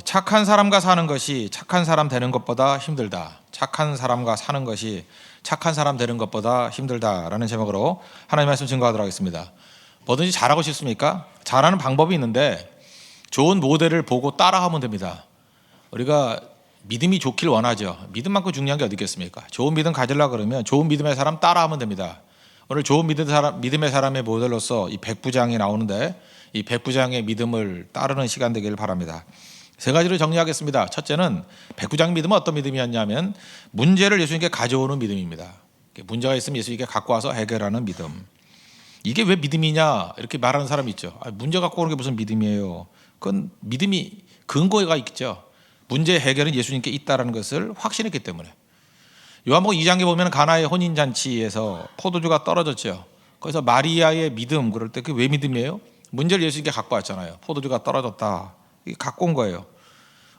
착한 사람과 사는 것이 착한 사람 되는 것보다 힘들다. 착한 사람과 사는 것이 착한 사람 되는 것보다 힘들다라는 제목으로 하나님의 말씀 증거하도록 하겠습니다. 뭐든지 잘하고 싶습니까? 잘하는 방법이 있는데 좋은 모델을 보고 따라하면 됩니다. 우리가 믿음이 좋길 원하죠. 믿음만큼 중요한 게 어디 있겠습니까? 좋은 믿음 가지려고 그러면 좋은 믿음의 사람 따라하면 됩니다. 오늘 좋은 믿음의 사람의 모델로서 이 백부장이 나오는데 이 백부장의 믿음을 따르는 시간 되기를 바랍니다. 세 가지로 정리하겠습니다. 첫째는 백부장 믿음은 어떤 믿음이었냐면 문제를 예수님께 가져오는 믿음입니다. 문제가 있으면 예수님께 갖고 와서 해결하는 믿음. 이게 왜 믿음이냐 이렇게 말하는 사람이 있죠. 문제 갖고 오는 게 무슨 믿음이에요. 그건 믿음이 근거가 있죠. 문제 해결은 예수님께 있다는 것을 확신했기 때문에. 요한복음 2장에 보면 가나의 혼인잔치에서 포도주가 떨어졌죠. 그래서 마리아의 믿음, 그럴 때 그게 왜 믿음이에요? 문제를 예수님께 갖고 왔잖아요. 포도주가 떨어졌다. 이게 갖고 온 거예요.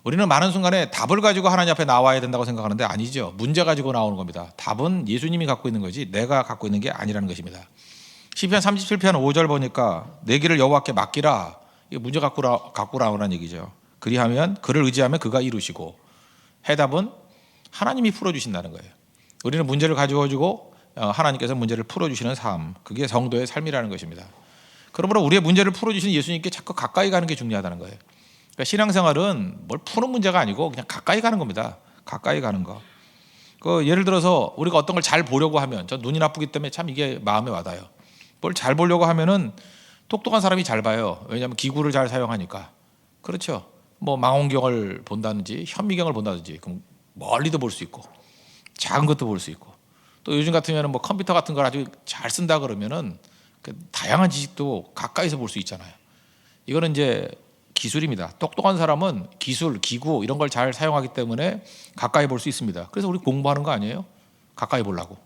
우리는 많은 순간에 답을 가지고 하나님 앞에 나와야 된다고 생각하는데 아니죠. 문제 가지고 나오는 겁니다. 답은 예수님이 갖고 있는 거지 내가 갖고 있는 게 아니라는 것입니다. 시편 37편 5절 보니까 내 길을 여호와께 맡기라. 이게 문제 갖고 나오라는 얘기죠. 그리하면 그를 의지하면 그가 이루시고, 해답은 하나님이 풀어주신다는 거예요. 우리는 문제를 가지고 하나님께서 문제를 풀어주시는 삶, 그게 성도의 삶이라는 것입니다. 그러므로 우리의 문제를 풀어주시는 예수님께 자꾸 가까이 가는 게 중요하다는 거예요. 그러니까 신앙생활은 뭘 푸는 문제가 아니고 그냥 가까이 가는 겁니다. 가까이 가는 거. 예를 들어서 우리가 어떤 걸 잘 보려고 하면, 저 눈이 나쁘기 때문에 참 이게 마음에 와닿아요. 뭘 잘 보려고 하면은 똑똑한 사람이 잘 봐요. 왜냐하면 기구를 잘 사용하니까. 그렇죠. 뭐 망원경을 본다든지 현미경을 본다든지 그럼 멀리도 볼 수 있고 작은 것도 볼 수 있고, 또 요즘 같으면 뭐 컴퓨터 같은 걸 아주 잘 쓴다 그러면은 그 다양한 지식도 가까이서 볼 수 있잖아요. 이거는 이제 기술입니다. 똑똑한 사람은 기술, 기구 이런 걸 잘 사용하기 때문에 가까이 볼 수 있습니다. 그래서 우리 공부하는 거 아니에요? 가까이 보려고.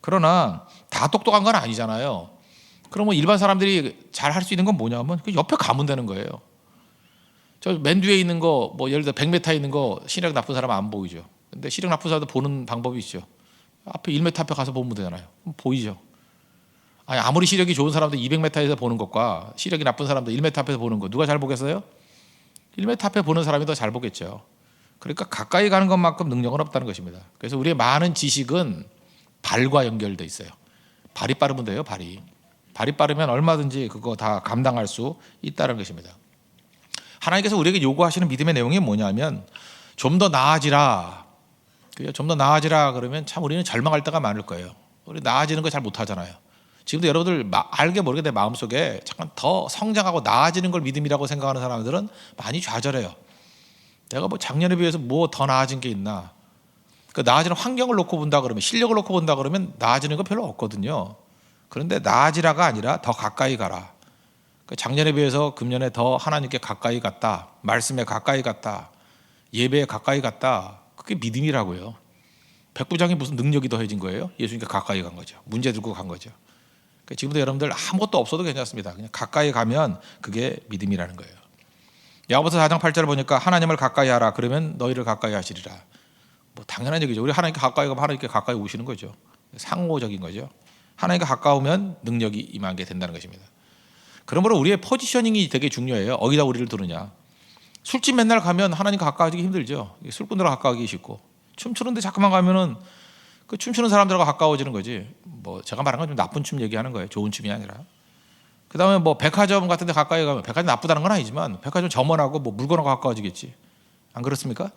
그러나 다 똑똑한 건 아니잖아요. 그러면 일반 사람들이 잘 할 수 있는 건 뭐냐면 그 옆에 가면 되는 거예요. 저 맨 뒤에 있는 거, 뭐 예를 들어 100m 있는 거 시력 나쁜 사람은 안 보이죠. 근데 시력 나쁜 사람도 보는 방법이 있죠. 앞에 1m 앞에 가서 보면 되잖아요. 보이죠. 아무리 시력이 좋은 사람도 200m에서 보는 것과 시력이 나쁜 사람도 1m 앞에서 보는 거 누가 잘 보겠어요? 1m 앞에 보는 사람이 더 잘 보겠죠. 그러니까 가까이 가는 것만큼 능력은 없다는 것입니다. 그래서 우리의 많은 지식은 발과 연결돼 있어요. 발이 빠르면 돼요. 발이 빠르면 얼마든지 그거 다 감당할 수 있다는 것입니다. 하나님께서 우리에게 요구하시는 믿음의 내용이 뭐냐면 좀 더 나아지라. 좀 더 나아지라 그러면 참 우리는 절망할 때가 많을 거예요. 우리 나아지는 거 잘 못하잖아요. 지금도 여러분들 알게 모르게 내 마음속에 잠깐 더 성장하고 나아지는 걸 믿음이라고 생각하는 사람들은 많이 좌절해요. 내가 뭐 작년에 비해서 뭐 더 나아진 게 있나. 그 나아지는 환경을 놓고 본다 그러면, 실력을 놓고 본다 그러면 나아지는 거 별로 없거든요. 그런데 나아지라가 아니라 더 가까이 가라. 작년에 비해서 금년에 더 하나님께 가까이 갔다. 말씀에 가까이 갔다. 예배에 가까이 갔다. 그게 믿음이라고요. 백부장이 무슨 능력이 더해진 거예요? 예수님께 가까이 간 거죠. 문제 들고 간 거죠. 지금도 여러분들 아무것도 없어도 괜찮습니다. 그냥 가까이 가면 그게 믿음이라는 거예요. 야고보서 4장 8절을 보니까 하나님을 가까이 하라. 그러면 너희를 가까이 하시리라. 뭐 당연한 얘기죠. 우리 하나님께 가까이 가면 하나님께 가까이 오시는 거죠. 상호적인 거죠. 하나님께 가까우면 능력이 임하게 된다는 것입니다. 그러므로 우리의 포지셔닝이 되게 중요해요. 어디다 우리를 두느냐. 술집 맨날 가면 하나님과 가까워지기 힘들죠. 술꾼들과 가까워지기 쉽고, 춤추는데 자꾸만 가면은 그 춤추는 사람들과 가까워지는 거지. 뭐 제가 말한 건 좀 나쁜 춤 얘기하는 거예요. 좋은 춤이 아니라. 그다음에 뭐 백화점 같은 데 가까이 가면, 백화점 나쁘다는 건 아니지만 백화점 점원하고 뭐 물건하고 가까워지겠지. 안 그렇습니까?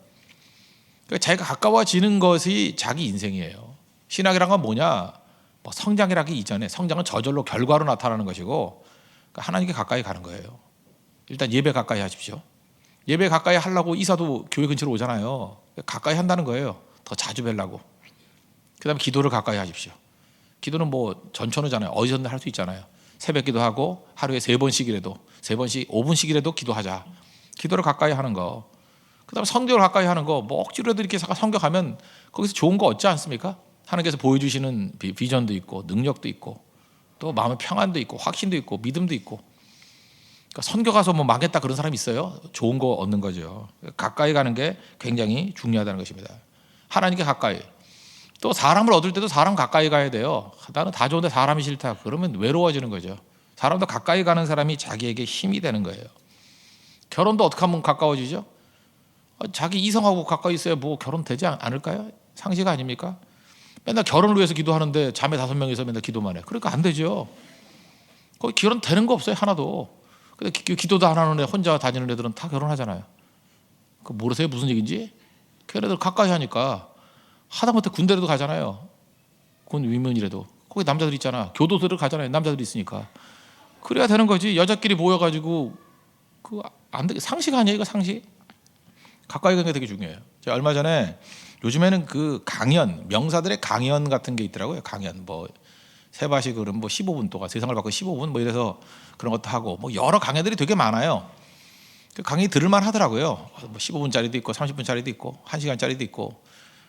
그러니까 자기가 가까워지는 것이 자기 인생이에요. 신학이란 건 뭐냐? 뭐 성장이라기 이전에, 성장은 저절로 결과로 나타나는 것이고, 그러니까 하나님께 가까이 가는 거예요. 일단 예배 가까이 하십시오. 예배 가까이 하려고 이사도 교회 근처로 오잖아요. 가까이 한다는 거예요. 더 자주 뵈려고. 그다음에 기도를 가까이 하십시오. 기도는 뭐 전천후잖아요. 어디서든 할 수 있잖아요. 새벽 기도하고 하루에 3번씩이라도, 3번씩 5분씩이라도 기도하자. 기도를 가까이 하는 거. 그다음에 성경을 가까이 하는 거. 뭐 억지로라도 이렇게 성경하면 거기서 좋은 거 얻지 않습니까? 하나님께서 보여주시는 비전도 있고 능력도 있고 또 마음의 평안도 있고 확신도 있고 믿음도 있고. 그러니까 선교 가서 뭐 망했다 그런 사람이 있어요? 좋은 거 얻는 거죠. 가까이 가는 게 굉장히 중요하다는 것입니다. 하나님께 가까이. 또 사람을 얻을 때도 사람 가까이 가야 돼요. 나는 다 좋은데 사람이 싫다. 그러면 외로워지는 거죠. 사람도 가까이 가는 사람이 자기에게 힘이 되는 거예요. 결혼도 어떻게 하면 가까워지죠? 자기 이성하고 가까이 있어야 뭐 결혼되지 않을까요? 상식 아닙니까? 맨날 결혼을 위해서 기도하는데 자매 5명이서 맨날 기도만 해. 그러니까 안 되죠. 거기 결혼 되는 거 없어요, 하나도. 근데 기도도 안 하는 애 혼자 다니는 애들은 다 결혼하잖아요. 그 모르세요? 무슨 얘기인지? 걔네들 가까이 하니까 하다못해 군대라도 가잖아요. 군 위문이라도. 거기 남자들 있잖아. 교도소를 가잖아요. 남자들이 있으니까. 그래야 되는 거지. 여자끼리 모여가지고 안 되게 상식 아니에요, 이거 상식? 가까이 가는 게 되게 중요해요. 제가 얼마 전에 요즘에는 그 강연, 명사들의 강연 같은 게 있더라고요. 강연 뭐 세바식으로 뭐 15분 동안 세상을 바꿔 15분 뭐 이래서 그런 것도 하고 뭐 여러 강연들이 되게 많아요. 그 강의 들을만 하더라고요. 뭐 15분짜리도 있고 30분짜리도 있고 1시간짜리도 있고.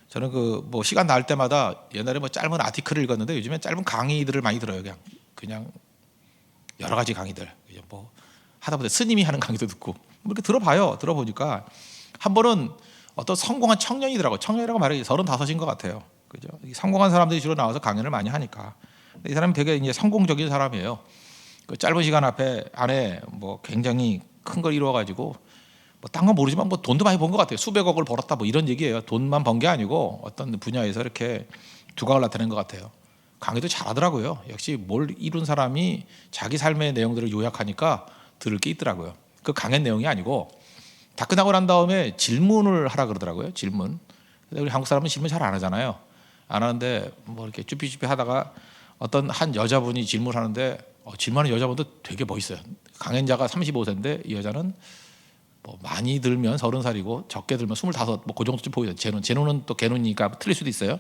저는 그 뭐 시간 날 때마다 옛날에 뭐 짧은 아티클을 읽었는데 요즘엔 짧은 강의들을 많이 들어요. 그냥 여러 가지 강의들. 뭐 하다보다 스님이 하는 강의도 듣고 뭐 이렇게 들어봐요. 들어보니까 한 번은 어떤 성공한 청년이더라고. 청년이라고 말하기 35인 것 같아요. 그죠? 성공한 사람들이 주로 나와서 강연을 많이 하니까 이 사람이 되게 이제 성공적인 사람이에요. 그 짧은 시간 안에 뭐 굉장히 큰 걸 이루어가지고 뭐 딴 건 모르지만 뭐 돈도 많이 번 것 같아요. 수백억을 벌었다 뭐 이런 얘기예요. 돈만 번 게 아니고 어떤 분야에서 이렇게 두각을 나타낸 것 같아요. 강의도 잘하더라고요. 역시 뭘 이룬 사람이 자기 삶의 내용들을 요약하니까 들을 게 있더라고요. 그 강연 내용이 아니고 다 끝나고 난 다음에 질문을 하라 그러더라고요. 질문. 근데 우리 한국 사람은 질문 잘 안 하잖아요. 안 하는데 뭐 이렇게 쭈삐쭈삐 하다가 어떤 한 여자분이 질문하는데 질문하는 여자분도 되게 멋있어요. 강연자가 35세인데 이 여자는 뭐 많이 들면 30살이고 적게 들면 25, 뭐 그 정도쯤 보이죠. 제노는 또 개노니까 틀릴 수도 있어요.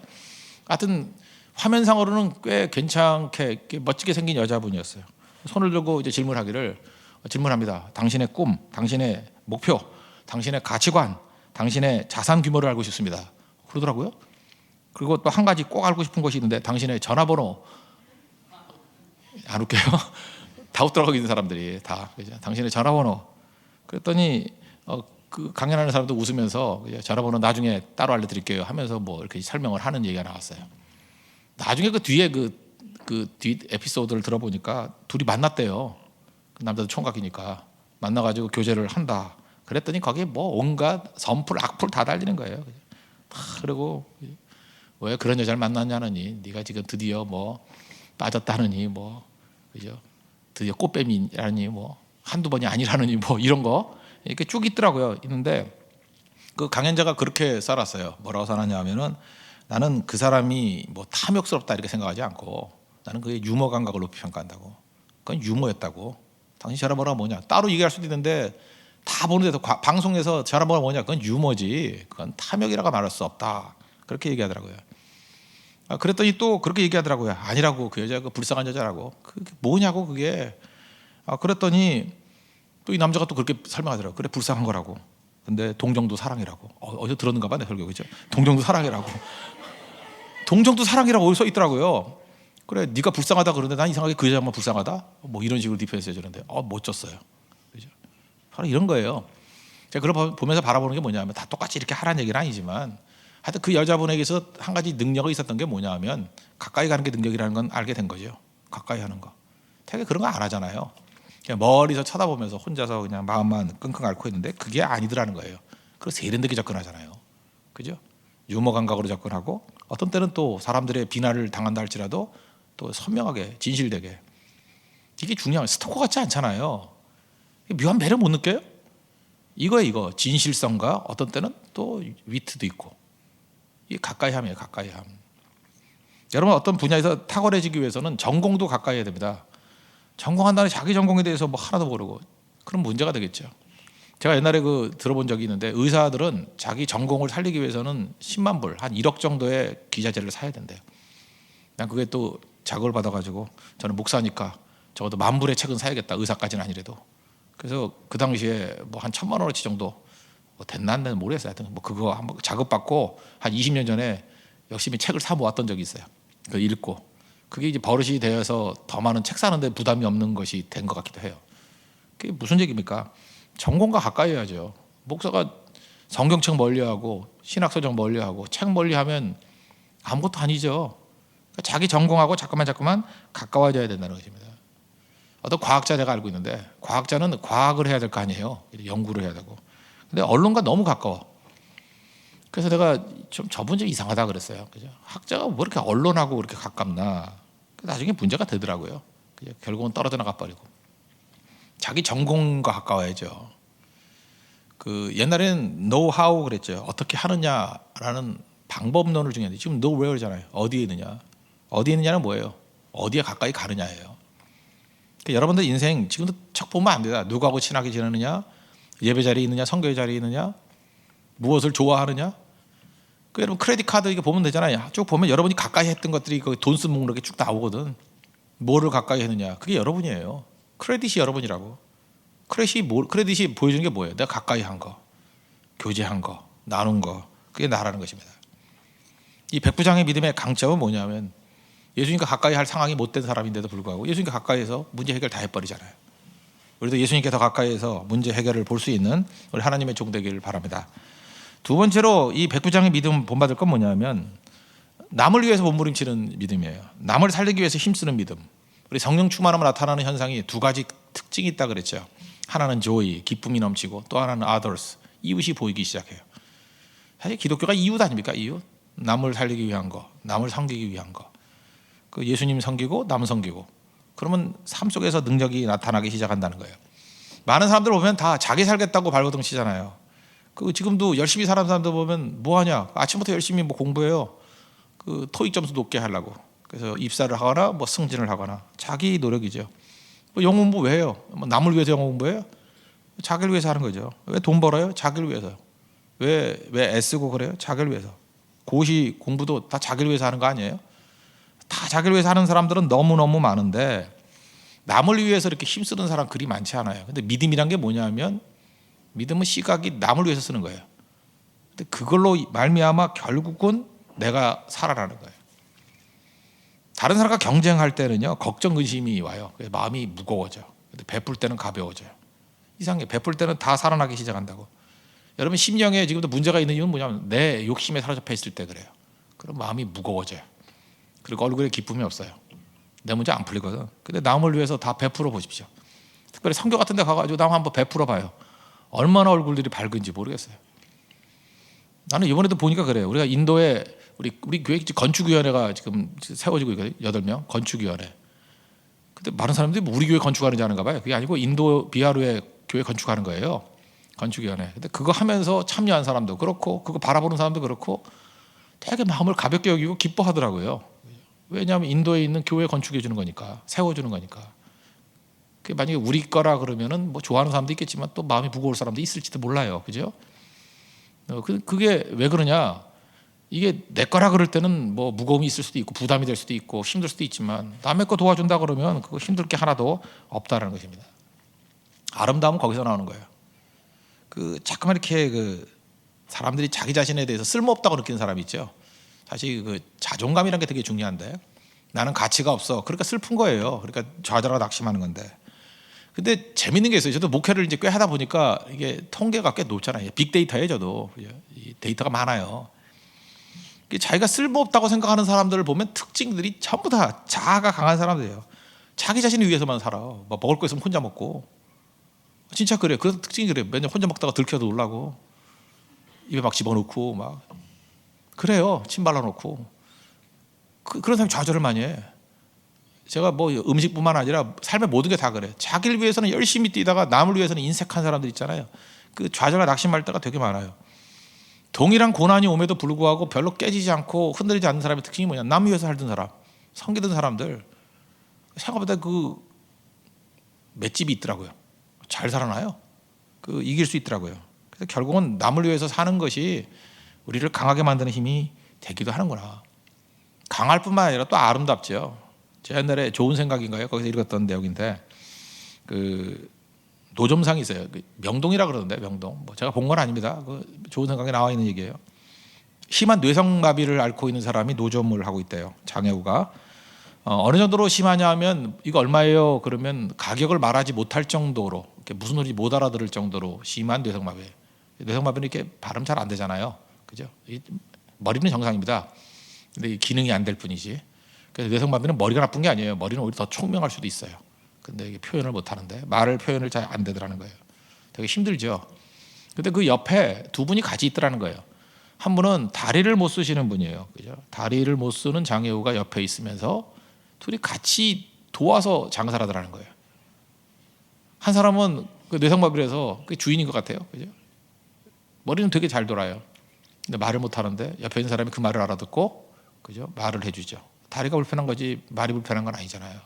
하여튼 화면상으로는 꽤 괜찮게 멋지게 생긴 여자분이었어요. 손을 들고 이제 질문합니다. 당신의 꿈, 당신의 목표, 당신의 가치관, 당신의 자산 규모를 알고 싶습니다. 그러더라고요. 그리고 또 한 가지 꼭 알고 싶은 것이 있는데 당신의 전화번호. 안 웃겨요? 다 웃더라고 있는 사람들이 다. 그죠? 당신의 전화번호. 그랬더니 그 강연하는 사람도 웃으면서 전화번호 나중에 따로 알려드릴게요 하면서 뭐 이렇게 설명을 하는 얘기가 나왔어요. 나중에 그 뒤에 그 뒤 에피소드를 들어보니까 둘이 만났대요. 그 남자도 총각이니까 만나가지고 교제를 한다. 그랬더니 거기에 뭐 온갖 선풀 악플 다 달리는 거예요. 그리고 왜 그런 여자를 만났냐느니, 네가 지금 드디어 뭐 빠졌다느니, 뭐 그죠? 드디어 꽃뱀이라니, 뭐 한두 번이 아니라느니, 뭐 이런 거 이렇게 쭉 있더라고요. 있는데 그 강연자가 그렇게 살았어요. 뭐라고 살았냐면은 나는 그 사람이 뭐 탐욕스럽다 이렇게 생각하지 않고 나는 그의 유머 감각을 높이 평가한다고. 그건 유머였다고. 당신 전화번호가 뭐냐? 따로 얘기할 수도 있는데 다 보는데도 방송에서 전화번호가 뭐냐? 그건 유머지. 그건 탐욕이라고 말할 수 없다. 그렇게 얘기하더라고요. 그랬더니 또 그렇게 얘기하더라고요. 아니라고, 그 여자가 불쌍한 여자라고. 그게 뭐냐고 그게. 그랬더니 또 이 남자가 또 그렇게 설명하더라고요. 그래, 불쌍한 거라고. 근데 동정도 사랑이라고. 어디서 들었는가 봐, 내 설교. 그죠? 동정도 사랑이라고. 동정도 사랑이라고 어디 써 있더라고요. 그래, 네가 불쌍하다 그러는데 난 이상하게 그 여자만 불쌍하다? 뭐 이런 식으로 디펜스 해주는데 멋졌어요. 그죠? 바로 이런 거예요. 제가 그걸 보면서 바라보는 게 뭐냐면 다 똑같이 이렇게 하라는 얘기는 아니지만 하여튼 그 여자분에게서 한 가지 능력이 있었던 게 뭐냐면 가까이 가는 게 능력이라는 건 알게 된 거죠. 가까이 하는 거. 되게 그런 거 안 하잖아요. 그냥 멀리서 쳐다보면서 혼자서 그냥 마음만 끙끙 앓고 있는데 그게 아니더라는 거예요. 그래서 세련되게 접근하잖아요. 그죠? 유머 감각으로 접근하고 어떤 때는 또 사람들의 비난을 당한다 할지라도 또 선명하게 진실되게. 이게 중요한, 스토커 같지 않잖아요. 묘한 매력 못 느껴요? 이거예요, 이거. 진실성과 어떤 때는 또 위트도 있고. 이게 가까이 함이에요, 가까이 함. 여러분 어떤 분야에서 탁월해지기 위해서는 전공도 가까이 해야 됩니다. 전공한다는 자기 전공에 대해서 뭐 하나도 모르고 그런 문제가 되겠죠. 제가 옛날에 들어본 적이 있는데 의사들은 자기 전공을 살리기 위해서는 10만 불, 한 1억 정도의 기자재를 사야 된대요. 난 그게 또 자극을 받아가지고 저는 목사니까 적어도 10,000불의 책은 사야겠다. 의사까지는 아니래도. 그래서 그 당시에 뭐 한 1,000만 원어치 정도 뭐 됐나 안 됐나 모르겠어요. 하여튼 뭐 그거 한번 자극받고 한 20년 전에 열심히 책을 사 모았던 적이 있어요. 그 읽고. 그게 이제 버릇이 되어서 더 많은 책 사는데 부담이 없는 것이 된 것 같기도 해요. 그게 무슨 얘기입니까? 전공과 가까이 해야죠. 목사가 성경책 멀리하고 신학서적 멀리하고 책 멀리하면 아무것도 아니죠. 그러니까 자기 전공하고 자꾸만 가까워져야 된다는 것입니다. 어떤 과학자 내가 알고 있는데 과학자는 과학을 해야 될 거 아니에요. 연구를 해야 되고. 근데 언론과 너무 가까워. 그래서 내가 좀 저분 좀 이상하다 그랬어요. 그죠? 학자가 뭐 이렇게 언론하고 그렇게 가깝나? 나중에 문제가 되더라고요. 그죠? 결국은 떨어져 나가 버리고 자기 전공과 가까워야죠. 그 옛날에는 know how 그랬죠. 어떻게 하느냐라는 방법론을 중요한데 지금 know where잖아요. 어디에 있느냐? 어디에 있느냐는 뭐예요? 어디에 가까이 가느냐예요. 그러니까 여러분들 인생 지금도 척 보면 안 돼요. 누구하고 친하게 지내느냐? 예배 자리에 있느냐? 선교의 자리에 있느냐? 무엇을 좋아하느냐? 그 여러분 크레딧 카드 이거 보면 되잖아요. 쭉 보면 여러분이 가까이 했던 것들이 그 돈 쓴 목록에 쭉 나오거든. 뭐를 가까이 했느냐? 그게 여러분이에요. 크레딧이 여러분이라고. 크레딧이 보여주는 게 뭐예요? 내가 가까이 한 거, 교제한 거, 나눈 거. 그게 나라는 것입니다. 이 백부장의 믿음의 강점은 뭐냐면 예수님과 가까이 할 상황이 못된 사람인데도 불구하고 예수님과 가까이해서 문제 해결 다 해버리잖아요. 우리도 예수님께 더 가까이해서 문제 해결을 볼 수 있는 우리 하나님의 종 되기를 바랍니다. 두 번째로 이 백부장의 믿음 본받을 건 뭐냐면 남을 위해서 몸부림치는 믿음이에요. 남을 살리기 위해서 힘쓰는 믿음. 우리 성령 충만하면 나타나는 현상이 두 가지 특징이 있다 그랬죠. 하나는 joy, 기쁨이 넘치고 또 하나는 others, 이웃이 보이기 시작해요. 사실 기독교가 이웃 아닙니까? 이웃. 남을 살리기 위한 거, 남을 섬기기 위한 거. 그 예수님 섬기고 남 섬기고 그러면 삶 속에서 능력이 나타나기 시작한다는 거예요. 많은 사람들 보면 다 자기 살겠다고 발버둥 치잖아요. 그 지금도 열심히 사는 사람들 보면 뭐 하냐? 아침부터 열심히 뭐 공부해요. 그 토익 점수 높게 하려고. 그래서 입사를 하거나 뭐 승진을 하거나 자기 노력이죠. 뭐 영어 공부 왜 해요? 뭐 남을 위해서 영어 공부해요? 자기를 위해서 하는 거죠. 왜 돈 벌어요? 자기를 위해서. 왜 애쓰고 그래요? 자기를 위해서. 고시 공부도 다 자기를 위해서 하는 거 아니에요? 다 자기를 위해서 하는 사람들은 너무너무 많은데 남을 위해서 이렇게 힘쓰는 사람 그리 많지 않아요. 근데 믿음이란 게 뭐냐면 믿음은 시각이 남을 위해서 쓰는 거예요. 근데 그걸로 말미암아 결국은 내가 살아나는 거예요. 다른 사람과 경쟁할 때는요 걱정 근심이 와요. 그래서 마음이 무거워져. 근데 베풀 때는 가벼워져요. 이상해. 베풀 때는 다 살아나기 시작한다고. 여러분 심령에 지금도 문제가 있는 이유는 뭐냐면 내 욕심에 사로잡혀 있을 때 그래요. 그럼 마음이 무거워져요. 그리고 얼굴에 기쁨이 없어요. 내 문제 안 풀리거든. 근데 남을 위해서 다 베풀어 보십시오. 특별히 선교 같은 데 가가지고 남 한번 베풀어 봐요. 얼마나 얼굴들이 밝은지 모르겠어요. 나는 이번에도 보니까 그래요. 우리가 인도에 우리 교회 건축위원회가 지금 세워지고 있거든요. 8명 건축위원회. 근데 많은 사람들이 뭐 우리 교회 건축하는지 아는가 봐요. 그게 아니고 인도 비하루에 교회 건축하는 거예요. 건축위원회. 근데 그거 하면서 참여한 사람도 그렇고 그거 바라보는 사람도 그렇고 되게 마음을 가볍게 여기고 기뻐하더라고요. 왜냐하면 인도에 있는 교회 건축해 주는 거니까, 세워주는 거니까. 그게 만약에 우리 거라 그러면은 뭐 좋아하는 사람도 있겠지만 또 마음이 무거울 사람도 있을지도 몰라요. 그죠? 그게 왜 그러냐? 이게 내 거라 그럴 때는 뭐 무거움이 있을 수도 있고 부담이 될 수도 있고 힘들 수도 있지만 남의 거 도와준다 그러면 그거 힘들 게 하나도 없다라는 것입니다. 아름다움은 거기서 나오는 거예요. 그 자꾸만 이렇게 그 사람들이 자기 자신에 대해서 쓸모없다고 느끼는 사람이 있죠. 사실 그 자존감이라는 게 되게 중요한데 나는 가치가 없어. 그러니까 슬픈 거예요. 그러니까 좌절하고 낙심하는 건데. 근데 재밌는 게 있어요. 저도 목회를 이제 꽤 하다 보니까 이게 통계가 꽤 높잖아요. 빅데이터예요, 저도. 이 데이터가 많아요. 자기가 쓸모없다고 생각하는 사람들을 보면 특징들이 전부 다 자아가 강한 사람들이에요. 자기 자신을 위해서만 살아. 뭐 먹을 거 있으면 혼자 먹고. 진짜 그래요. 그래서 특징이 그래요. 맨날 혼자 먹다가 들켜도 놀라고 입에 막 집어넣고 막 그래요. 침 발라놓고 그런 사람이 좌절을 많이 해. 제가 뭐 음식뿐만 아니라 삶의 모든 게 다 그래. 자기를 위해서는 열심히 뛰다가 남을 위해서는 인색한 사람들 있잖아요. 그 좌절과 낙심할 때가 되게 많아요. 동일한 고난이 옴에도 불구하고 별로 깨지지 않고 흔들리지 않는 사람의 특징이 뭐냐? 남 위해서 살던 사람, 섬기던 사람들 생각보다 그 맷집이 있더라고요. 잘 살아나요. 그 이길 수 있더라고요. 그래서 결국은 남을 위해서 사는 것이 우리를 강하게 만드는 힘이 되기도 하는구나. 강할 뿐만 아니라 또 아름답죠. 제가 옛날에 좋은 생각인가요? 거기서 읽었던 내용인데 그 노점상이 있어요. 명동이라 그러던데 명동. 뭐 제가 본 건 아닙니다. 그 좋은 생각에 나와 있는 얘기예요. 심한 뇌성마비를 앓고 있는 사람이 노점을 하고 있대요. 장애우가. 어느 정도로 심하냐 하면 이거 얼마예요? 그러면 가격을 말하지 못할 정도로 이렇게 무슨 소리인지 못 알아들을 정도로 심한 뇌성마비. 뇌성마비는 이렇게 발음 잘 안 되잖아요. 그죠? 머리는 정상입니다. 근데 기능이 안 될 뿐이지. 그래서 뇌성마비는 머리가 나쁜 게 아니에요. 머리는 오히려 더 총명할 수도 있어요. 근데 이게 표현을 못 하는데 말을 표현을 잘 안 되더라는 거예요. 되게 힘들죠. 근데 그 옆에 두 분이 같이 있더라는 거예요. 한 분은 다리를 못 쓰시는 분이에요. 그죠? 다리를 못 쓰는 장애우가 옆에 있으면서 둘이 같이 도와서 장사를 하더라는 거예요. 한 사람은 그 뇌성마비라서 그 주인인 것 같아요. 그죠? 머리는 되게 잘 돌아요. 근데 말을 못 하는데 옆에 있는 사람이 그 말을 알아듣고, 그죠? 말을 해주죠. 다리가 불편한 거지 말이 불편한 건 아니잖아요.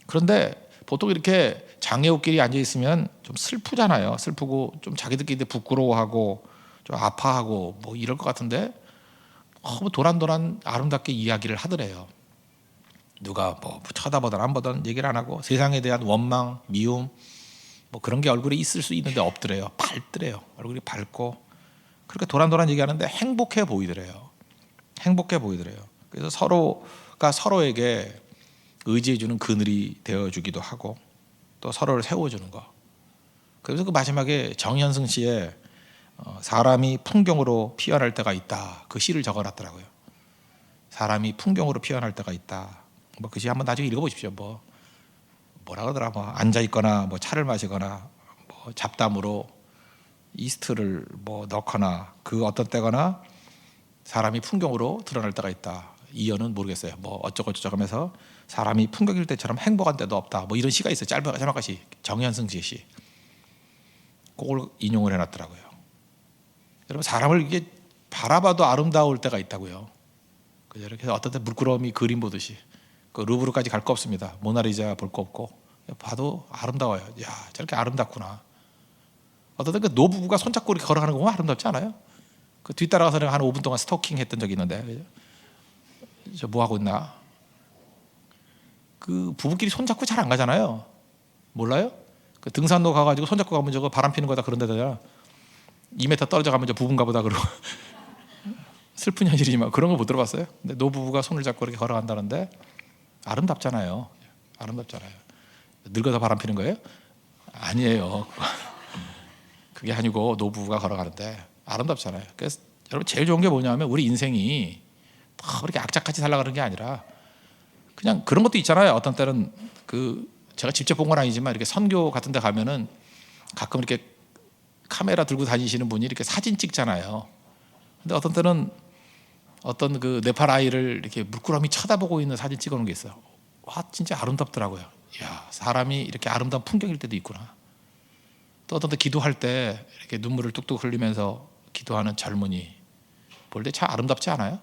그런데 보통 이렇게 장애우끼리 앉아 있으면 좀 슬프잖아요. 슬프고 좀 자기들끼리 부끄러워하고 좀 아파하고 뭐 이럴 것 같은데 뭐 도란도란 아름답게 이야기를 하더래요. 누가 뭐 쳐다보든 안 보든 얘기를 안 하고 세상에 대한 원망, 미움 뭐 그런 게 얼굴에 있을 수 있는데 없더래요. 밝더래요. 얼굴이 밝고 그렇게 도란도란 얘기하는데 행복해 보이더래요. 행복해 보이더래요. 그래서 서로가 서로에게 의지해주는 그늘이 되어주기도 하고 또 서로를 세워주는 거. 그래서 그 마지막에 정현승 씨의 사람이 풍경으로 피어날 때가 있다. 그 시를 적어놨더라고요. 사람이 풍경으로 피어날 때가 있다. 뭐 그 시 한번 나중에 읽어보십시오. 뭐라 그러더라. 뭐 앉아 있거나 뭐 차를 마시거나 뭐 잡담으로 이스트를 뭐 넣거나 그 어떤 때거나 사람이 풍경으로 드러날 때가 있다. 이어는 모르겠어요. 뭐 어쩌고 저쩌고 하면서 사람이 풍경일 때처럼 행복한 때도 없다. 뭐 이런 시가 있어요. 짧은 시. 정현승 씨의 시. 그걸 인용을 해놨더라고요. 여러분 사람을 이게 바라봐도 아름다울 때가 있다고요. 이렇게 어떤 때 물끄러미 그림 보듯이 그 루브르까지 갈 거 없습니다. 모나리자 볼 거 없고 봐도 아름다워요. 야 저렇게 아름답구나. 어떤 때 그 노부부가 손잡고 이렇게 걸어가는 거 보면 아름답지 않아요? 그 뒤따라가서 한 5분 동안 스토킹했던 적이 있는데 저 뭐 하고 있나? 그 부부끼리 손잡고 잘 안 가잖아요. 몰라요? 그 등산로 가가지고 손잡고 가면 저거 바람 피는 거다 그런 데다가 2m 떨어져 가면 저 부부인가 보다 그러고 슬픈 현실이지만 그런 거 못 들어봤어요? 근데 노부부가 손을 잡고 이렇게 걸어간다는데 아름답잖아요. 아름답잖아요. 늙어서 바람 피는 거예요? 아니에요. 그게 아니고 노부부가 걸어가는데 아름답잖아요. 그래서 여러분 제일 좋은 게 뭐냐면 우리 인생이 그렇게 악착같이 살아가는 게 아니라 그냥 그런 것도 있잖아요. 어떤 때는 그 제가 직접 본 건 아니지만 이렇게 선교 같은 데 가면은 가끔 이렇게 카메라 들고 다니시는 분이 이렇게 사진 찍잖아요. 근데 어떤 때는 어떤 그 네팔 아이를 이렇게 물끄러미 쳐다보고 있는 사진 찍어놓은 게 있어요. 와 진짜 아름답더라고요. 야 사람이 이렇게 아름다운 풍경일 때도 있구나. 또 어떤 때 기도할 때 이렇게 눈물을 뚝뚝 흘리면서 기도하는 젊은이 볼 때 참 아름답지 않아요?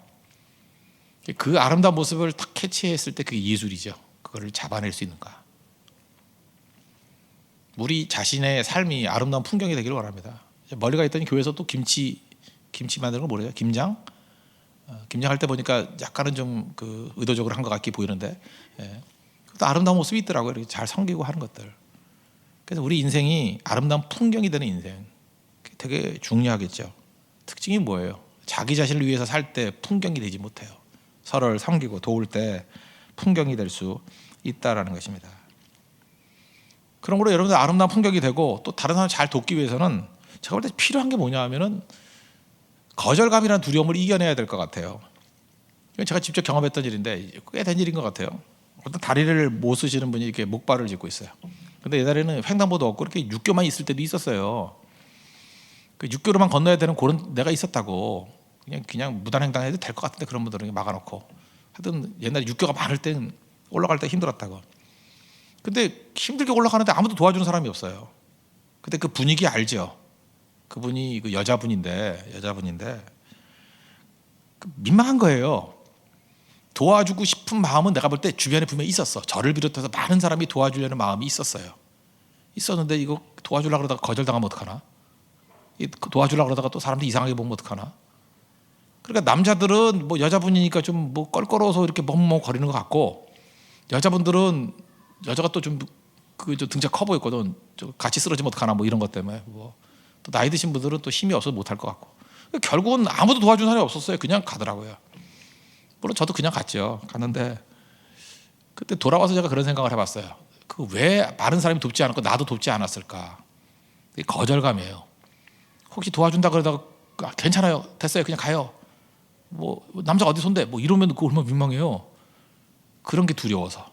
그 아름다운 모습을 딱 캐치했을 때 그게 예술이죠. 그거를 잡아낼 수 있는가. 우리 자신의 삶이 아름다운 풍경이 되기를 원합니다. 멀리 가 있더니 교회에서 또 김치 만드는 거 모르죠? 김장 할 때 보니까 약간은 좀 그 의도적으로 한 것 같게 보이는데 또 아름다운 모습이 있더라고요. 이렇게 잘 섬기고 하는 것들. 그래서 우리 인생이 아름다운 풍경이 되는 인생 되게 중요하겠죠. 특징이 뭐예요? 자기 자신을 위해서 살 때 풍경이 되지 못해요. 서로를 섬기고 도울 때 풍경이 될 수 있다라는 것입니다. 그러므로 여러분들 아름다운 풍경이 되고 또 다른 사람을 잘 돕기 위해서는 제가 볼 때 필요한 게 뭐냐 하면은 거절감이라는 두려움을 이겨내야 될 것 같아요. 제가 직접 경험했던 일인데 꽤 된 일인 것 같아요. 어떤 다리를 못 쓰시는 분이 이렇게 목발을 짚고 있어요. 근데 옛날에는 횡단보도 없고 이렇게 육교만 있을 때도 있었어요. 그 육교로만 건너야 되는 그런 데가 있었다고. 그냥 무단횡단해도 될 것 같은데 그런 분들은 막아놓고. 하여튼 옛날에 육교가 많을 땐 올라갈 때 힘들었다고. 근데 힘들게 올라가는데 아무도 도와주는 사람이 없어요. 근데 그 분위기 알죠? 그분이 그 여자분인데 민망한 거예요. 도와주고 싶은 마음은 내가 볼 때 주변에 분명히 있었어. 저를 비롯해서 많은 사람이 도와주려는 마음이 있었어요. 있었는데 이거 도와주려고 그러다가 거절당하면 어떡하나? 도와주려고 그러다가 또 사람들이 이상하게 보면 어떡하나? 그러니까 남자들은 뭐 여자분이니까 좀 뭐 껄끄러워서 이렇게 멍멍거리는 것 같고 여자분들은 여자가 또 좀 그 등차 커 보였거든. 같이 쓰러지면 어떡하나 뭐 이런 것 때문에 뭐 또 나이 드신 분들은 또 힘이 없어서 못할 것 같고 결국은 아무도 도와준 사람이 없었어요. 그냥 가더라고요. 물론 저도 그냥 갔죠. 갔는데 그때 돌아와서 제가 그런 생각을 해봤어요. 그 왜 많은 사람이 돕지 않았고 나도 돕지 않았을까? 거절감이에요. 혹시 도와준다 그러다가 괜찮아요. 됐어요. 그냥 가요. 뭐 남자 어디 손대? 뭐 이러면 그거 얼마나 민망해요. 그런 게 두려워서.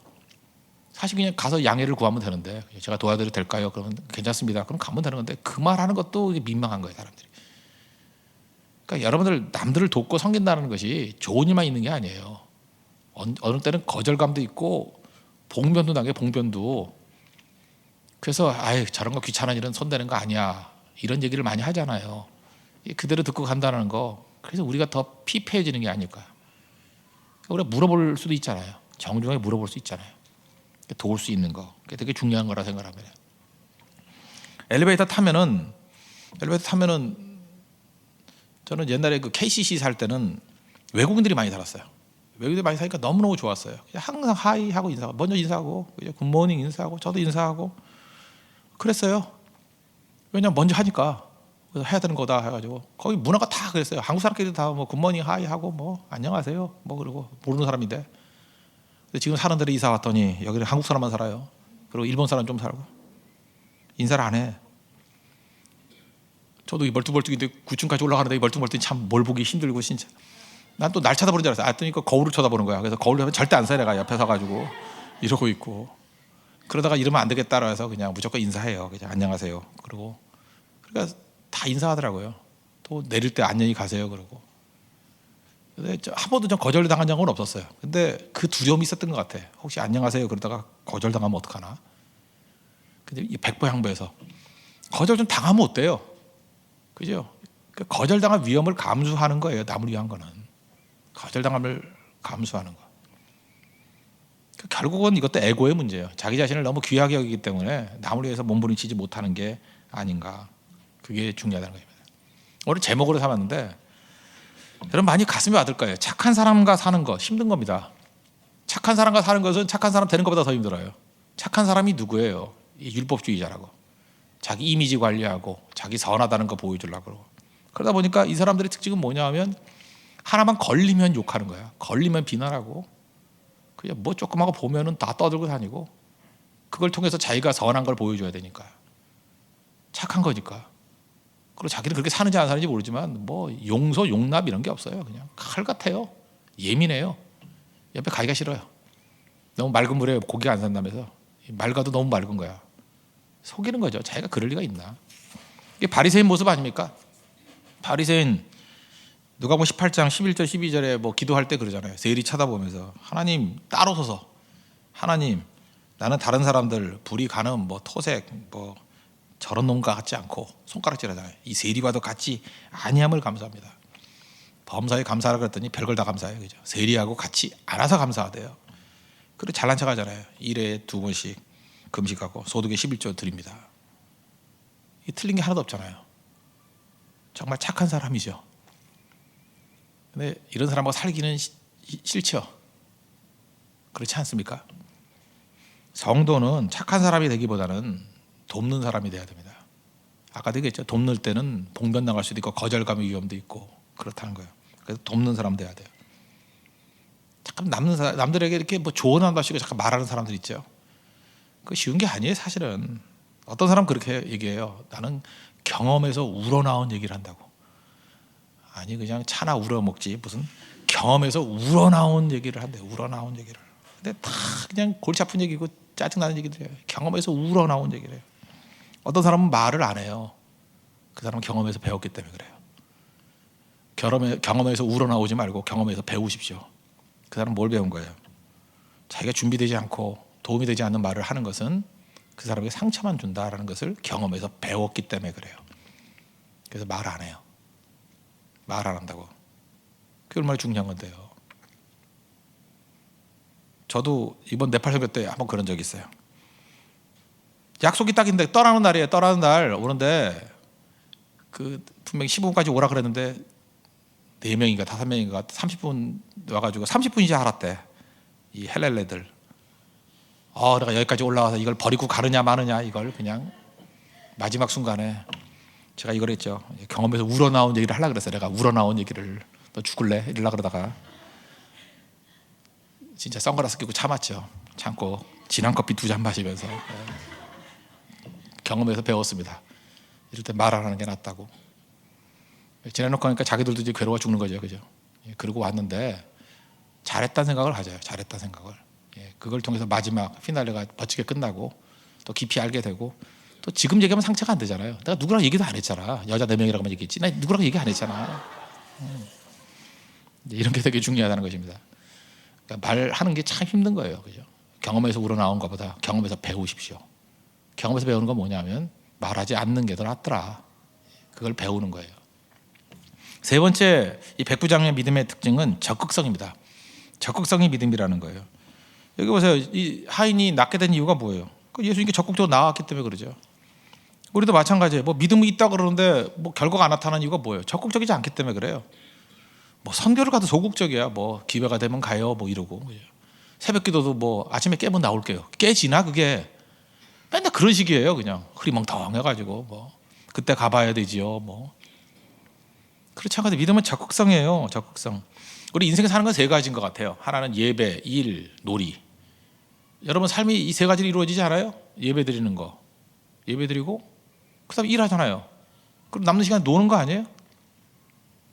사실 그냥 가서 양해를 구하면 되는데 제가 도와드려도 될까요? 그러면 괜찮습니다. 그럼 가면 되는 건데 그 말하는 것도 민망한 거예요. 사람들이. 그러니까 여러분들 남들을 돕고 섬긴다는 것이 좋은 일만 있는 게 아니에요. 어느 때는 거절감도 있고 봉변도 나게 봉변도. 그래서 아이 저런 거 귀찮은 일은 손대는 거 아니야 이런 얘기를 많이 하잖아요. 그대로 듣고 간다는 거. 그래서 우리가 더 피폐해지는 게 아닐까. 우리가 물어볼 수도 있잖아요. 정중하게 물어볼 수 있잖아요. 도울 수 있는 거. 그게 되게 중요한 거라 생각합니다. 엘리베이터 타면은 저는 옛날에 그 KCC 살 때는 외국인들이 많이 살았어요. 외국인들이 많이 사니까 너무너무 좋았어요. 항상 하이 하고 인사하고 먼저 인사하고 굿모닝 인사하고 저도 인사하고 그랬어요. 왜냐면 먼저 하니까 해야 되는 거다 해가지고 거기 문화가 다 그랬어요. 한국 사람끼리 다 뭐 굿모닝 하이 하고 뭐 안녕하세요 뭐 그러고 모르는 사람인데. 근데 지금 사는 데로 이사 왔더니 여기는 한국 사람만 살아요. 그리고 일본 사람 좀 살고 인사를 안 해. 저도 이 멀뚱멀뚱인데 9층까지 올라가는데 이 멀뚱멀뚱 참 뭘 보기 힘들고 진짜. 난 또 날 쳐다보는 줄 알았어요. 알았더니 거울을 쳐다보는 거야. 그래서 거울을 하면 절대 안 서 내가 옆에 서가지고 이러고 있고. 그러다가 이러면 안 되겠다 해서 그냥 무조건 인사해요. 그냥 안녕하세요. 그러고 그러니까 다 인사하더라고요. 또 내릴 때 안녕히 가세요. 그러고. 근데 한 번도 좀 거절당한 적은 없었어요. 근데 그 두려움이 있었던 것 같아. 혹시 안녕하세요 그러다가 거절당하면 어떡하나. 근데 이 백보양보에서 거절 좀 당하면 어때요? 그죠? 거절당할 위험을 감수하는 거예요. 남을 위한 거는 거절당함을 감수하는 거. 결국은 이것도 에고의 문제예요. 자기 자신을 너무 귀하게 여기기 때문에 남을 위해서 몸부림치지 못하는 게 아닌가. 그게 중요하다는 겁니다. 오늘 제목으로 삼았는데 여러분 많이 가슴이 와닿을 거예요. 착한 사람과 사는 거 힘든 겁니다. 착한 사람과 사는 것은 착한 사람 되는 것보다 더 힘들어요. 착한 사람이 누구예요? 율법주의자라고. 자기 이미지 관리하고 자기 선하다는 거 보여주려고 그러고. 그러다 보니까 이 사람들의 특징은 뭐냐 하면 하나만 걸리면 욕하는 거야. 걸리면 비난하고 그냥 뭐 조금 하고 보면은 다 떠들고 다니고 그걸 통해서 자기가 선한 걸 보여줘야 되니까. 착한 거니까. 그리고 자기는 그렇게 사는지 안 사는지 모르지만 뭐 용서 용납 이런 게 없어요. 그냥 칼 같아요. 예민해요. 옆에 가기가 싫어요. 너무 맑은 물에 고기가 안 산다면서 맑아도 너무 맑은 거야. 속이는 거죠. 자기가 그럴 리가 있나. 이게 바리새인 모습 아닙니까? 바리새인 누가복음 18장 11절 12절에 뭐 기도할 때 그러잖아요. 세리 쳐다보면서 하나님 따로 서서 하나님 나는 다른 사람들 불이 가는 뭐 토색 뭐 저런 놈과 같지 않고 손가락질하잖아요. 이 세리와도 같이 아니함을 감사합니다. 범사에 감사하라 그랬더니 별걸 다 감사해요. 그죠? 세리하고 같이 알아서 감사하대요. 그리고 잘난 척 하잖아요. 1회에 2번씩 금식하고 소득의 11조 드립니다. 이 틀린 게 하나도 없잖아요. 정말 착한 사람이죠. 근데 이런 사람하고 살기는 싫죠. 그렇지 않습니까? 성도는 착한 사람이 되기보다는 돕는 사람이 돼야 됩니다. 아까도 얘기했죠. 돕는 때는 봉변 나갈 수도 있고 거절감의 위험도 있고 그렇다는 거예요. 그래서 돕는 사람 돼야 돼요. 잠깐 남들에게 이렇게 뭐 조언한다시고 잠깐 말하는 사람들 있죠. 그 쉬운 게 아니에요. 사실은 어떤 사람 그렇게 얘기해요. 나는 경험에서 우러나온 얘기를 한다고. 아니 그냥 차나 우러 먹지 무슨 경험에서 우러나온 얘기를 한대요. 우러나온 얘기를. 근데 다 그냥 골치 아픈 얘기고 짜증나는 얘기들이에요. 경험에서 우러나온 얘기를 해요. 어떤 사람은 말을 안 해요. 그 사람은 경험에서 배웠기 때문에 그래요. 경험에서 우러나오지 말고 경험에서 배우십시오. 그 사람은 뭘 배운 거예요? 자기가 준비되지 않고 도움이 되지 않는 말을 하는 것은 그 사람에게 상처만 준다라는 것을 경험에서 배웠기 때문에 그래요. 그래서 말 안 해요. 말 안 한다고. 그게 얼마나 중요한 건데요. 저도 이번 네팔 설교 때 한번 그런 적이 있어요. 약속이 딱인데 떠나는 날이에요. 떠나는 날 오는데 그 분명히 15분까지 오라 그랬는데 4명인가 5명인가 30분 와가지고 30분이지 알았대. 이 헬렐레들. 내가 여기까지 올라와서 이걸 버리고 가느냐 마느냐 이걸 그냥 마지막 순간에 제가 이걸 했죠. 경험에서 우러나온 얘기를 하려고 그랬어요. 내가 우러나온 얘기를 너 죽을래? 이러려고 그러다가 진짜 선글라스 끼고 참았죠. 참고 진한 커피 2잔 마시면서 경험에서 배웠습니다. 이럴 때 말 안 하는 게 낫다고. 지내놓고 하니까 자기들도 이제 괴로워 죽는 거죠. 그죠? 그러고 왔는데 잘했다는 생각을 가져요. 잘했다는 생각을. 그걸 통해서 마지막 피날레가 멋지게 끝나고 또 깊이 알게 되고 또 지금 얘기하면 상처가 안 되잖아요. 내가 누구랑 얘기도 안 했잖아. 여자 4명이라고만 얘기했지. 나 누구랑 얘기 안 했잖아. 이런 게 되게 중요하다는 것입니다. 그러니까 말하는 게 참 힘든 거예요. 그죠? 경험에서 우러나온 것보다 경험에서 배우십시오. 경험에서 배우는 건 뭐냐면 말하지 않는 게 더 낫더라. 그걸 배우는 거예요. 세 번째, 이 백부장의 믿음의 특징은 적극성입니다. 적극성이 믿음이라는 거예요. 여기 보세요. 이 하인이 낫게 된 이유가 뭐예요? 예수님께 적극적으로 나왔기 때문에 그러죠. 우리도 마찬가지예요. 뭐 믿음이 있다 그러는데 뭐 결과가 안 나타나는 이유가 뭐예요? 적극적이지 않기 때문에 그래요. 뭐 선교를 가도 소극적이야. 뭐 기회가 되면 가요. 뭐 이러고. 새벽기도도 뭐 아침에 깨면 나올게요. 깨지나 그게? 맨날 그런 식이에요. 그냥 흐리멍텅해가지고 뭐 그때 가봐야 되지요. 뭐 그렇지 않거든. 믿음은 적극성이에요. 적극성. 우리 인생에 사는 건 세 가지인 것 같아요. 하나는 예배, 일, 놀이. 여러분 삶이 이 세 가지로 이루어지지 않아요? 예배 드리는 거, 예배 드리고 그다음에 일하잖아요. 그럼 남는 시간 노는 거 아니에요?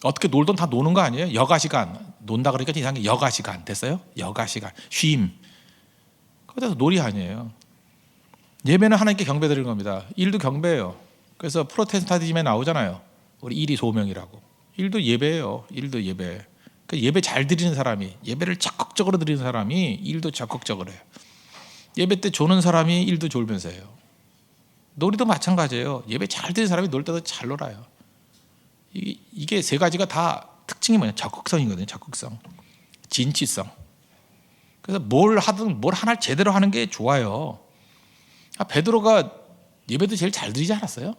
어떻게 놀던 다 노는 거 아니에요? 여가 시간 논다 그러니까 이상하게 여가 시간 됐어요? 여가 시간 쉼. 그래서 놀이 아니에요. 예배는 하나님께 경배 드리는 겁니다. 일도 경배예요. 그래서 프로테스탄티즘에 나오잖아요. 우리 일이 소명이라고. 일도 예배예요. 일도 예배. 그러니까 예배 잘 드리는 사람이, 예배를 적극적으로 드리는 사람이 일도 적극적으로 해요. 예배 때 조는 사람이 일도 졸면서 해요. 놀이도 마찬가지예요. 예배 잘 드리는 사람이 놀 때도 잘 놀아요. 이게 세 가지가 다 특징이 뭐냐? 적극성이거든요. 적극성, 진취성. 그래서 뭘 하든 뭘 하나를 제대로 하는 게 좋아요. 베드로가 예배도 제일 잘 드리지 않았어요?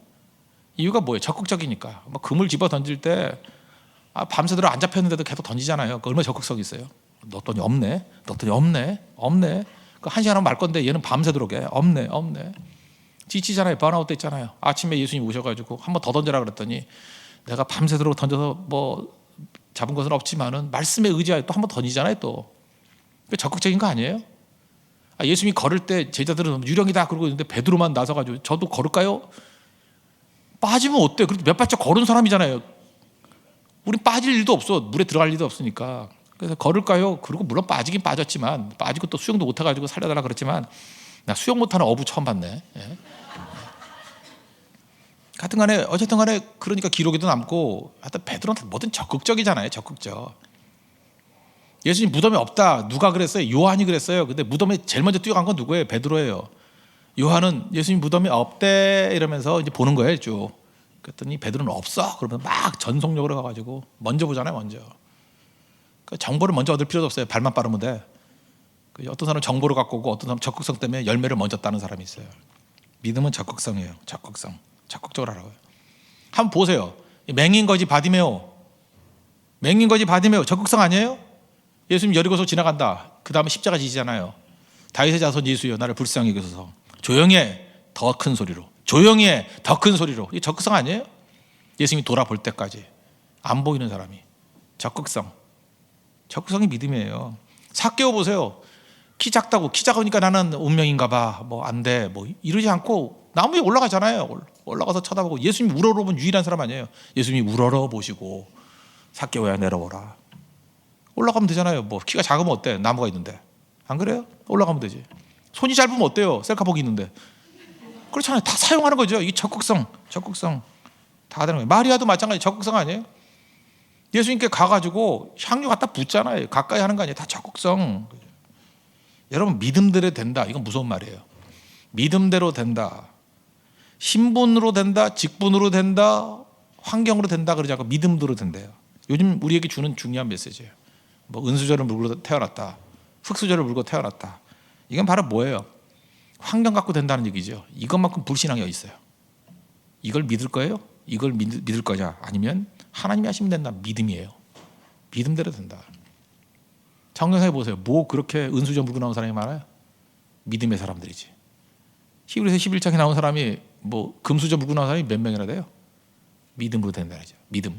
이유가 뭐예요? 적극적이니까. 뭐 금을 집어 던질 때 밤새도록 안 잡혔는데도 계속 던지잖아요. 얼마나 적극성이 있어요? 넣었더니 없네. 넣었더니 없네. 그 한 시간 하면 말 건데 얘는 밤새도록 해. 없네. 지치잖아요. 번아웃 됐잖아요. 아침에 예수님 오셔가지고 한 번 더 던져라 그랬더니 내가 밤새도록 던져서 뭐 잡은 것은 없지만은 말씀에 의지하여 또 한 번 던지잖아요. 또 적극적인 거 아니에요? 예수님이 걸을 때 제자들은 유령이다 그러고 있는데 베드로만 나서가지고 저도 걸을까요? 빠지면 어때? 그래도 몇 발짝 걸은 사람이잖아요. 우린 빠질 일도 없어. 물에 들어갈 일도 없으니까. 그래서 걸을까요? 그리고 물론 빠지긴 빠졌지만 빠지고 또 수영도 못해가지고 살려달라 그랬지만 나 수영 못하는 어부 처음 봤네. 예. 하여튼 간에 어쨌든 간에 그러니까 기록에도 남고 하여튼 베드로는 뭐든 적극적이잖아요. 적극적. 예수님 무덤에 없다. 누가 그랬어요? 요한이 그랬어요. 근데 무덤에 제일 먼저 뛰어간 건 누구예요? 베드로예요. 요한은 예수님 무덤에 없대 이러면서 이제 보는 거예요. 쭉. 그랬더니 베드로는 없어. 그러면 막 전속력으로 가가지고 먼저 보잖아요. 먼저. 그 정보를 먼저 얻을 필요도 없어요. 발만 빠르면 돼. 어떤 사람은 정보를 갖고 오고 어떤 사람은 적극성 때문에 열매를 먼저 따는 사람이 있어요. 믿음은 적극성이에요. 적극성. 적극적으로 하라고요. 한번 보세요. 맹인거지 바디메오. 적극성 아니에요? 예수님 여리고서 지나간다. 그 다음에 십자가 지시잖아요. 다윗의 자손 예수여 나를 불쌍히 여기소서. 조용히 해. 더 큰 소리로. 조용히 해. 더 큰 소리로. 이게 적극성 아니에요? 예수님이 돌아볼 때까지 안 보이는 사람이. 적극성이 믿음이에요. 삭개오 보세요. 키 작다고 키 작으니까 나는 운명인가 봐. 뭐 안 돼. 뭐 이러지 않고 나무 위에 올라가잖아요. 올라가서 쳐다보고 예수님이 우러러본 유일한 사람 아니에요. 예수님이 우러러 보시고 삭개오야 내려오라. 올라가면 되잖아요. 뭐 키가 작으면 어때? 나무가 있는데. 안 그래요? 올라가면 되지. 손이 짧으면 어때요? 셀카복이 있는데. 그렇잖아요. 다 사용하는 거죠. 이 적극성 다 되는 거예요. 마리아도 마찬가지 적극성 아니에요? 예수님께 가가지고 향유 갖다 붓잖아요. 가까이 하는 거 아니에요. 다 적극성. 여러분 믿음대로 된다. 이건 무서운 말이에요. 믿음대로 된다. 신분으로 된다. 직분으로 된다. 환경으로 된다. 그러지 않고 믿음대로 된대요. 요즘 우리에게 주는 중요한 메시지예요. 뭐 은수저를 물고 태어났다. 흙수저를 물고 태어났다. 이건 바로 뭐예요? 환경 갖고 된다는 얘기죠. 이것만큼 불신앙이 어디 있어요? 이걸 믿을 거예요? 이걸 믿을 거냐? 아니면 하나님이 하시면 된다. 믿음이에요. 믿음대로 된다. 성경에 보세요. 뭐 그렇게 은수저 물고 나온 사람이 많아요? 믿음의 사람들이지. 히브리서 11장에 나온 사람이 뭐 금수저 물고 나온 사람이 몇 명이나 돼요? 믿음으로 된다는 거죠. 믿음.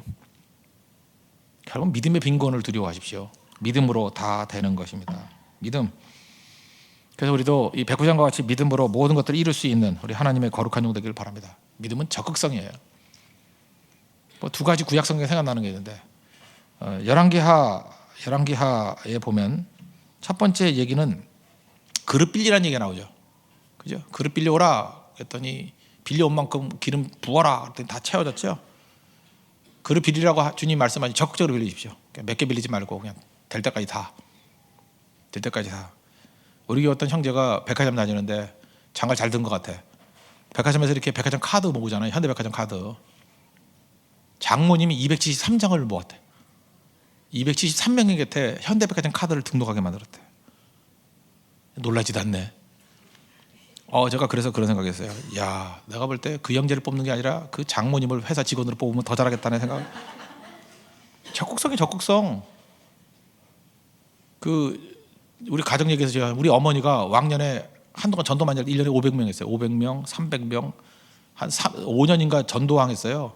결국 믿음의 빈곤을 두려워하십시오. 믿음으로 다 되는 것입니다. 믿음. 그래서 우리도 이 백부장과 같이 믿음으로 모든 것들을 이룰 수 있는 우리 하나님의 거룩한 종 되기를 바랍니다. 믿음은 적극성이에요. 뭐 두 가지 구약 성경에 생각나는 게 있는데 열왕기하에 보면 첫 번째 얘기는 그릇 빌리라는 얘기가 나오죠. 그죠? 그릇 빌려오라 했더니 빌려온 만큼 기름 부어라 했더니 다 채워졌죠. 그를 빌리라고 주님 말씀하시 적극적으로 빌리십시오. 몇 개 빌리지 말고 그냥 될 때까지 다. 될 때까지 다. 우리 교회 어떤 형제가 백화점 다니는데 장을 잘 든 것 같아. 백화점에서 이렇게 백화점 카드 모으잖아요. 현대백화점 카드. 장모님이 273장을 모았대. 273명의 곁에 현대백화점 카드를 등록하게 만들었대. 놀라지도 않네. 제가 그래서 그런 생각했어요. 야, 내가 볼 때 그 형제를 뽑는 게 아니라 그 장모님을 회사 직원으로 뽑으면 더 잘하겠다는 생각. 적극성이 적극성. 우리 가정 얘기에서 제가 우리 어머니가 왕년에 한동안 전도만 1년에 500명 했어요. 500명, 300명, 한 5년인가 전도왕 했어요.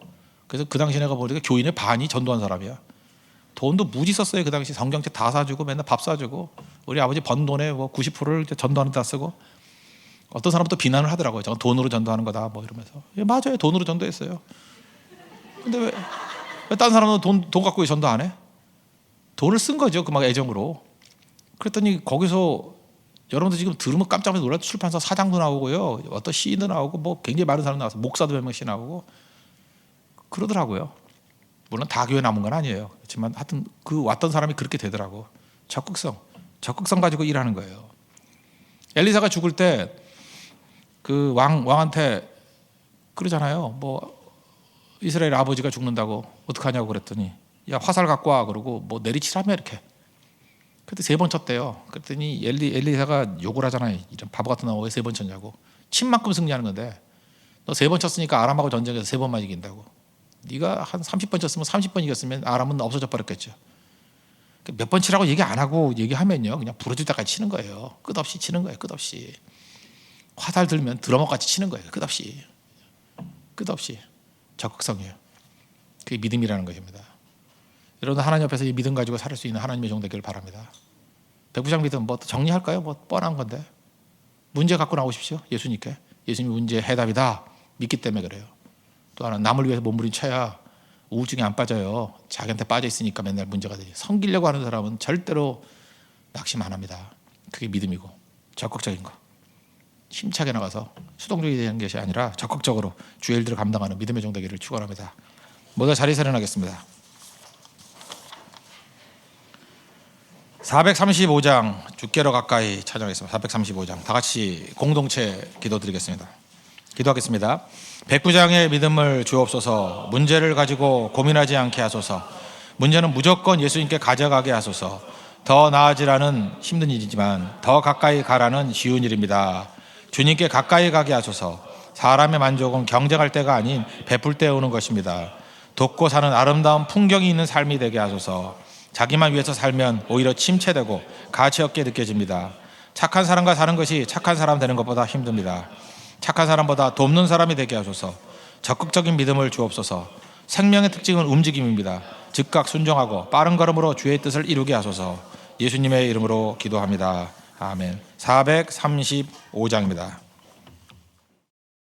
그래서 그 당시 내가 보니까 교인의 반이 전도한 사람이야. 돈도 무지 썼어요. 그 당시 성경책 다 사주고 맨날 밥 사주고 우리 아버지 번 돈의 뭐 90%를 전도하는 데 다 쓰고. 어떤 사람은 또 비난을 하더라고요. 저건 돈으로 전도하는 거다 뭐 이러면서. 예, 맞아요. 돈으로 전도했어요. 근데 왜 다른 사람은 돈 갖고 왜 전도 안 해? 돈을 쓴 거죠. 그 막 애정으로. 그랬더니 거기서 여러분들 지금 들으면 깜짝 놀라요. 출판사 사장도 나오고요. 어떤 시인도 나오고 뭐 굉장히 많은 사람 나와서 목사도 몇 명씩 나오고 그러더라고요. 물론 다 교회 남은 건 아니에요. 그렇지만 하여튼 그 왔던 사람이 그렇게 되더라고. 적극성 가지고 일하는 거예요. 엘리사가 죽을 때 그 왕한테 그러잖아요. 뭐 이스라엘 아버지가 죽는다고 어떡하냐고 그랬더니 야 화살 갖고 와 그러고 뭐 내리치라며 이렇게. 그때 3번 쳤대요. 그랬더니 엘리사가 욕을 하잖아요. 이런 바보 같은 놈 왜 3번 쳤냐고. 침만큼 승리하는 건데 너 3번 쳤으니까 아람하고 전쟁에서 3번만 이긴다고. 네가 한 30번 쳤으면 30번 이겼으면 아람은 없어져 버렸겠죠. 몇 번 치라고 얘기 안 하고 얘기하면요 그냥 부러질 때까지 치는 거예요. 끝없이 치는 거예요. 끝없이. 화살 들면 드러머같이 치는 거예요. 끝없이 적극성이에요. 그게 믿음이라는 것입니다. 여러분 하나님 앞에서 이 믿음 가지고 살 수 있는 하나님의 종 되기를 바랍니다. 백부장 믿음 뭐 정리할까요? 뭐 뻔한 건데 문제 갖고 나오십시오. 예수님께. 예수님이 문제의 해답이다 믿기 때문에 그래요. 또 하나 남을 위해서 몸부림쳐야 우울증에 안 빠져요. 자기한테 빠져 있으니까 맨날 문제가 되지. 섬기려고 하는 사람은 절대로 낙심 안 합니다. 그게 믿음이고 적극적인 거. 힘차게 나가서 수동적이 되는 것이 아니라 적극적으로 주의 일들을 감당하는 믿음의 종 되기를 축원합니다. 모두 자리에 일어나겠습니다. 435장 주께로 가까이 찾아가겠습니다. 435장 다 같이 공동체 기도드리겠습니다. 기도하겠습니다. 백부장의 믿음을 주옵소서. 문제를 가지고 고민하지 않게 하소서. 문제는 무조건 예수님께 가져가게 하소서. 더 나아지라는 힘든 일이지만 더 가까이 가라는 쉬운 일입니다. 주님께 가까이 가게 하소서. 사람의 만족은 경쟁할 때가 아닌 베풀 때 오는 것입니다. 돕고 사는 아름다운 풍경이 있는 삶이 되게 하소서. 자기만 위해서 살면 오히려 침체되고 가치 없게 느껴집니다. 착한 사람과 사는 것이 착한 사람 되는 것보다 힘듭니다. 착한 사람보다 돕는 사람이 되게 하소서. 적극적인 믿음을 주옵소서. 생명의 특징은 움직임입니다. 즉각 순종하고 빠른 걸음으로 주의 뜻을 이루게 하소서. 예수님의 이름으로 기도합니다. 아멘. 435장입니다.